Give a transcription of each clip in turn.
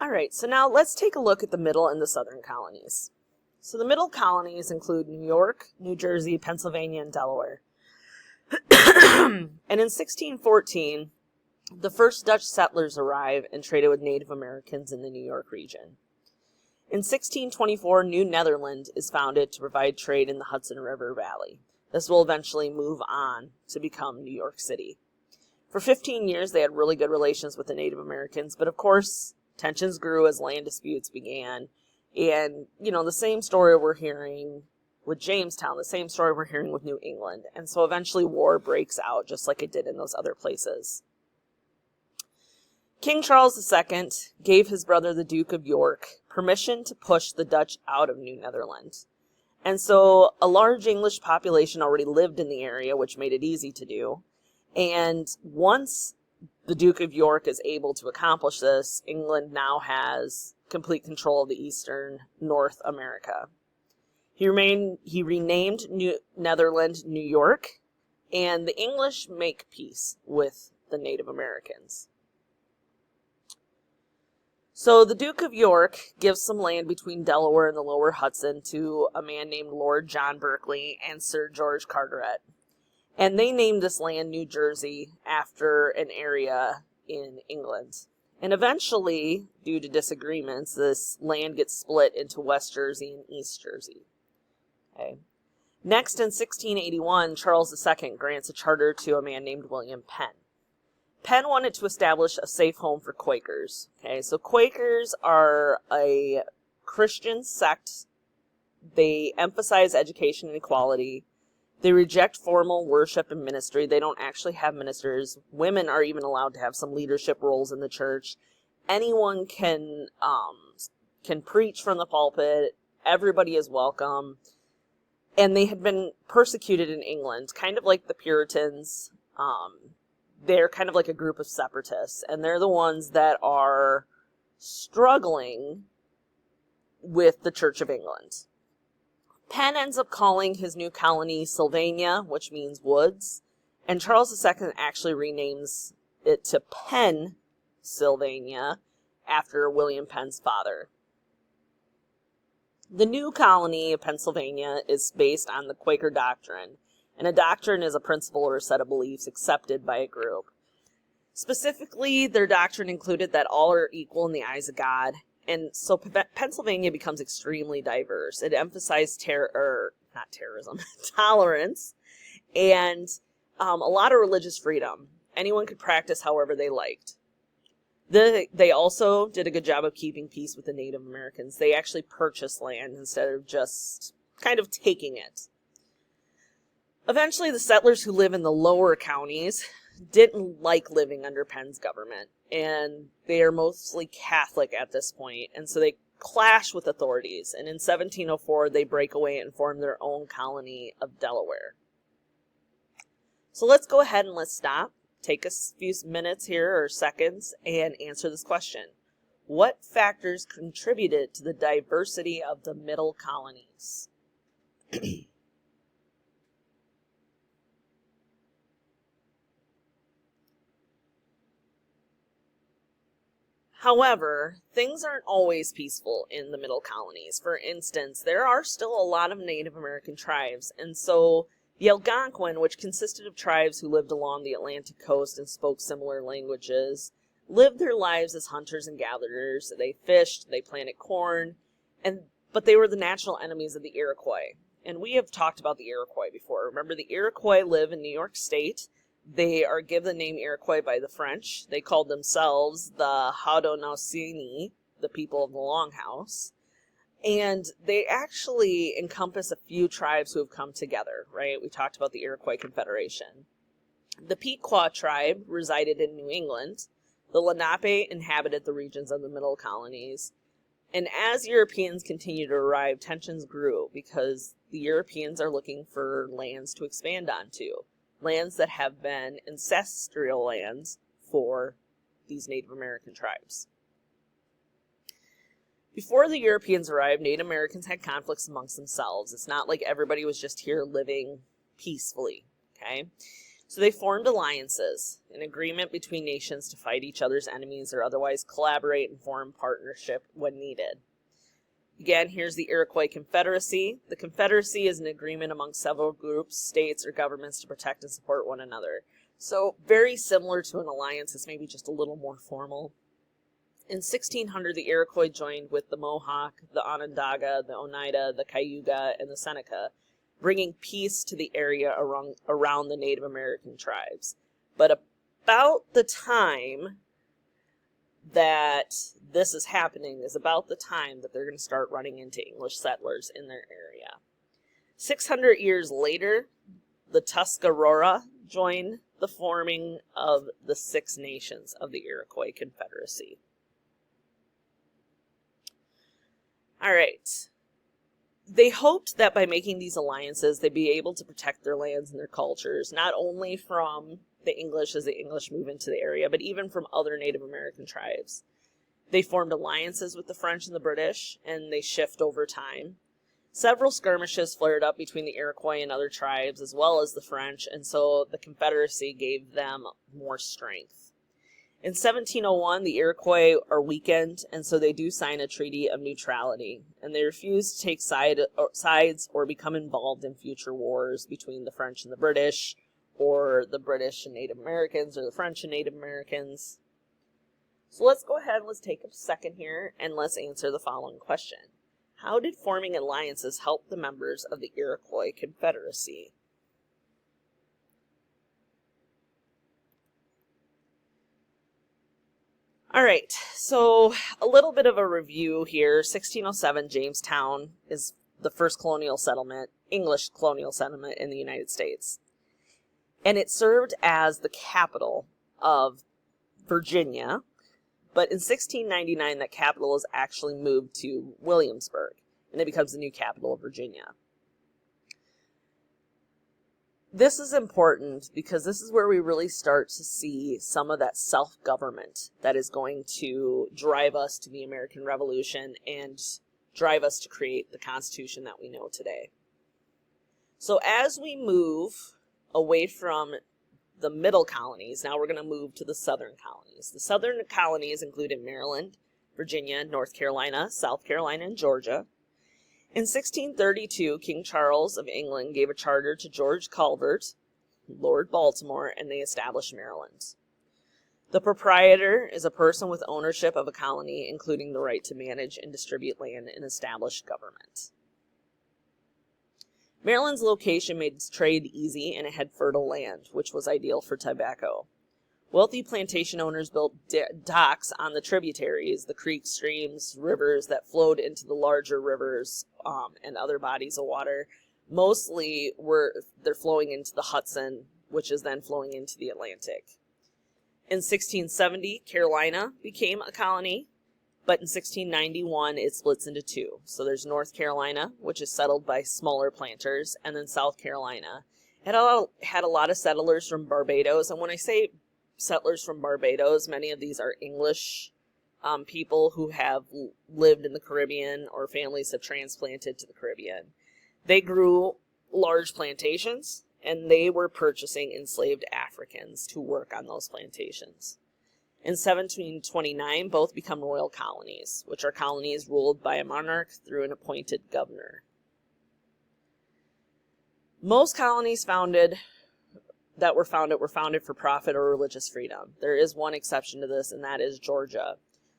All right, so now let's take a look at the middle and the southern colonies. So the middle colonies include New York, New Jersey, Pennsylvania, and Delaware. And in 1614, the first Dutch settlers arrive and traded with Native Americans in the New York region. In 1624, New Netherland is founded to provide trade in the Hudson River Valley. This will eventually move on to become New York City. For 15 years, they had really good relations with the Native Americans, but of course, tensions grew as land disputes began. And, the same story we're hearing with Jamestown, the same story we're hearing with New England. And so eventually war breaks out, just like it did in those other places. King Charles II gave his brother, the Duke of York, permission to push the Dutch out of New Netherland. And so a large English population already lived in the area, which made it easy to do. And once the Duke of York is able to accomplish this, England now has complete control of the eastern North America. He renamed New Netherland New York, and the English make peace with the Native Americans. So the Duke of York gives some land between Delaware and the lower Hudson to a man named Lord John Berkeley and Sir George Carteret. And they named this land New Jersey after an area in England. And eventually, due to disagreements, this land gets split into West Jersey and East Jersey. Okay. Next, in 1681, Charles II grants a charter to a man named William Penn. Penn wanted to establish a safe home for Quakers. Okay, so Quakers are a Christian sect. They emphasize education and equality. They reject formal worship and ministry. They don't actually have ministers. Women are even allowed to have some leadership roles in the church. Anyone can preach from the pulpit. Everybody is welcome. And they had been persecuted in England, kind of like the Puritans. They're kind of like a group of separatists, and they're the ones that are struggling with the Church of England. Penn ends up calling his new colony Sylvania, which means woods, and Charles II actually renames it to Pennsylvania after William Penn's father. The new colony of Pennsylvania is based on the Quaker doctrine, and a doctrine is a principle or a set of beliefs accepted by a group. Specifically, their doctrine included that all are equal in the eyes of God. And so Pennsylvania becomes extremely diverse. It emphasized tolerance, and a lot of religious freedom. Anyone could practice however they liked. They also did a good job of keeping peace with the Native Americans. They actually purchased land instead of just kind of taking it. Eventually, the settlers who live in the lower counties didn't like living under Penn's government, and they are mostly Catholic at this point, and so they clash with authorities, and in 1704 they break away and form their own colony of Delaware. So let's go ahead and let's stop, take a few minutes here or seconds, and answer this question. What factors contributed to the diversity of the middle colonies? However, things aren't always peaceful in the middle colonies. For instance, there are still a lot of Native American tribes, and so the Algonquin, which consisted of tribes who lived along the Atlantic coast and spoke similar languages, lived their lives as hunters and gatherers. They fished, they planted corn, but they were the natural enemies of the Iroquois. And we have talked about the Iroquois before. Remember, the Iroquois live in New York State. They are given the name Iroquois by the French. They called themselves the Haudenosaunee, the people of the Longhouse. And they actually encompass a few tribes who have come together, right? We talked about the Iroquois Confederation. The Pequot tribe resided in New England. The Lenape inhabited the regions of the middle colonies. And as Europeans continued to arrive, tensions grew because the Europeans are looking for lands to expand onto. Lands that have been ancestral lands for these Native American tribes. Before the Europeans arrived, Native Americans had conflicts amongst themselves. It's not like everybody was just here living peacefully, okay? So they formed alliances, an agreement between nations to fight each other's enemies or otherwise collaborate and form partnership when needed. Again, here's the Iroquois Confederacy. The Confederacy is an agreement among several groups, states, or governments to protect and support one another. So very similar to an alliance, it's maybe just a little more formal. In 1600, the Iroquois joined with the Mohawk, the Onondaga, the Oneida, the Cayuga, and the Seneca, bringing peace to the area around the Native American tribes. But about the time that this is happening is about the time that they're going to start running into English settlers in their area. 600 years later, the Tuscarora joined the forming of the Six Nations of the Iroquois Confederacy. All right. They hoped that by making these alliances, they'd be able to protect their lands and their cultures, not only from the English as the English move into the area, but even from other Native American tribes. They formed alliances with the French and the British, and they shift over time. Several skirmishes flared up between the Iroquois and other tribes, as well as the French, and so the Confederacy gave them more strength. In 1701, the Iroquois are weakened, and so they do sign a treaty of neutrality, and they refuse to take sides or become involved in future wars between the French and the British, or the British and Native Americans, or the French and Native Americans. So let's go ahead and let's take a second here, and let's answer the following question. How did forming alliances help the members of the Iroquois Confederacy? All right, so a little bit of a review here. 1607, Jamestown is the first colonial settlement, English colonial settlement in the United States. And it served as the capital of Virginia, but in 1699 that capital is actually moved to Williamsburg, and it becomes the new capital of Virginia. This is important because this is where we really start to see some of that self-government that is going to drive us to the American Revolution and drive us to create the Constitution that we know today. So as we move away from the middle colonies, now we're going to move to the southern colonies. The southern colonies included Maryland, Virginia, North Carolina, South Carolina, and Georgia. In 1632, King Charles of England gave a charter to George Calvert, Lord Baltimore, and they established Maryland. The proprietor is a person with ownership of a colony, including the right to manage and distribute land and establish government. Maryland's location made trade easy, and it had fertile land, which was ideal for tobacco. Wealthy plantation owners built docks on the tributaries, the creeks, streams, rivers that flowed into the larger rivers and other bodies of water. Mostly they're flowing into the Hudson, which is then flowing into the Atlantic. In 1670, Carolina became a colony, but in 1691 it splits into two. So there's North Carolina, which is settled by smaller planters, and then South Carolina. It had a lot of settlers from Barbados, and when I say settlers from Barbados, many of these are English people who have lived in the Caribbean or families have transplanted to the Caribbean. They grew large plantations, and they were purchasing enslaved Africans to work on those plantations. In 1729, both become royal colonies, which are colonies ruled by a monarch through an appointed governor. Most colonies were founded for profit or religious freedom. There is one exception to this, and that is Georgia.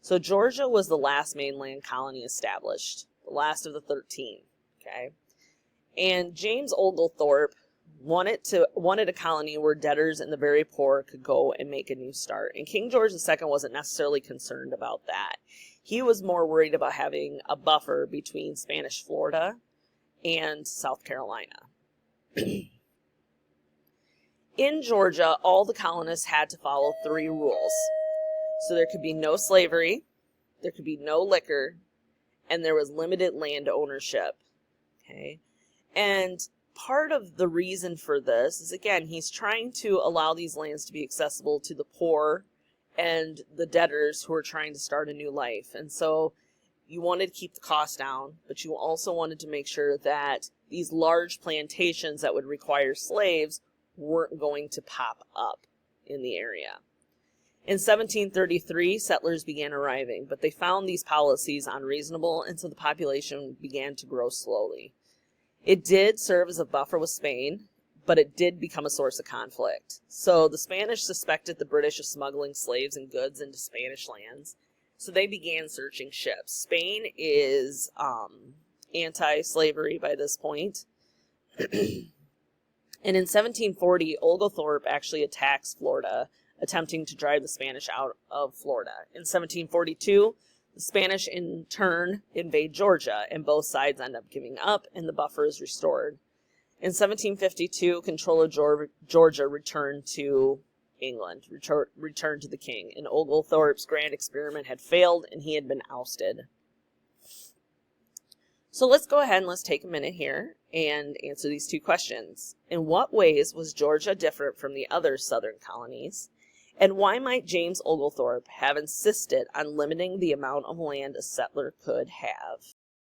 So Georgia was the last mainland colony established, the last of the 13. Okay, and James Oglethorpe wanted a colony where debtors and the very poor could go and make a new start. And King George II wasn't necessarily concerned about that. He was more worried about having a buffer between Spanish Florida and South Carolina. In Georgia, all the colonists had to follow 3 rules. So there could be no slavery, there could be no liquor, and there was limited land ownership. Okay? And part of the reason for this is, again, he's trying to allow these lands to be accessible to the poor and the debtors who are trying to start a new life. And so you wanted to keep the cost down, but you also wanted to make sure that these large plantations that would require slaves weren't going to pop up in the area. In 1733, settlers began arriving, but they found these policies unreasonable, and so the population began to grow slowly. It did serve as a buffer with Spain, but it did become a source of conflict. So the Spanish suspected the British of smuggling slaves and goods into Spanish lands, so they began searching ships. Spain is anti-slavery by this point. And in 1740, Oglethorpe actually attacks Florida, attempting to drive the Spanish out of Florida. In 1742, the Spanish in turn invade Georgia, and both sides end up giving up, and the buffer is restored. In 1752, control of Georgia returned to England, returned to the king, and Oglethorpe's grand experiment had failed, and he had been ousted. So let's go ahead and let's take a minute here and answer these two questions. In what ways was Georgia different from the other southern colonies? And why might James Oglethorpe have insisted on limiting the amount of land a settler could have?